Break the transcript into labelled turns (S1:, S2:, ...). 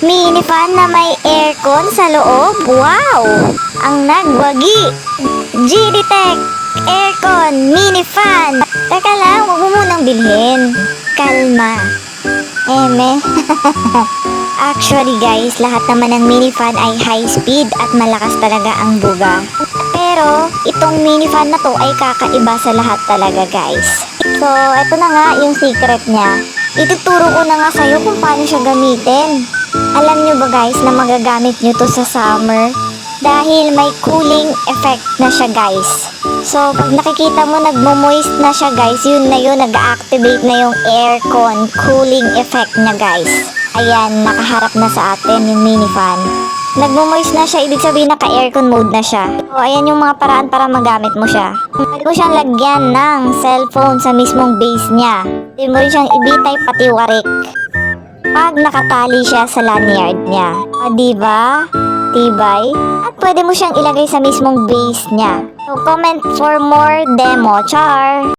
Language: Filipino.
S1: Mini fan na may aircon sa loob. Wow! Ang nagwagi. GD Tech Aircon Mini Fan. Teka lang, huwag mo munang bilhin. Kalma. Eme. Actually guys, lahat naman ng mini fan ay high speed at malakas talaga ang buga. Pero, itong mini fan na to ay kakaiba sa lahat talaga guys. So, eto na nga yung secret niya. Ituturo ko na nga sa'yo kung paano siya gamitin. Alam nyo ba guys na magagamit nyo to sa summer? Dahil may cooling effect na siya guys. So, pag nakikita mo nagmo-moist na siya guys, yun na yun, nag-activate na yung aircon cooling effect niya guys. Ayan, nakaharap na sa atin yung mini fan. Nagmo-moist na siya, ibig sabihin naka-aircon mode na siya. So, ayan yung mga paraan para magamit mo siya. Pwede mo siyang lagyan ng cellphone sa mismong base niya. Pwede mo rin siyang ibitay pati warik. Pag nakatali siya sa lanyard niya. O, diba? Tibay. At pwede mo siyang ilagay sa mismong base niya. So, comment for more demo. Char!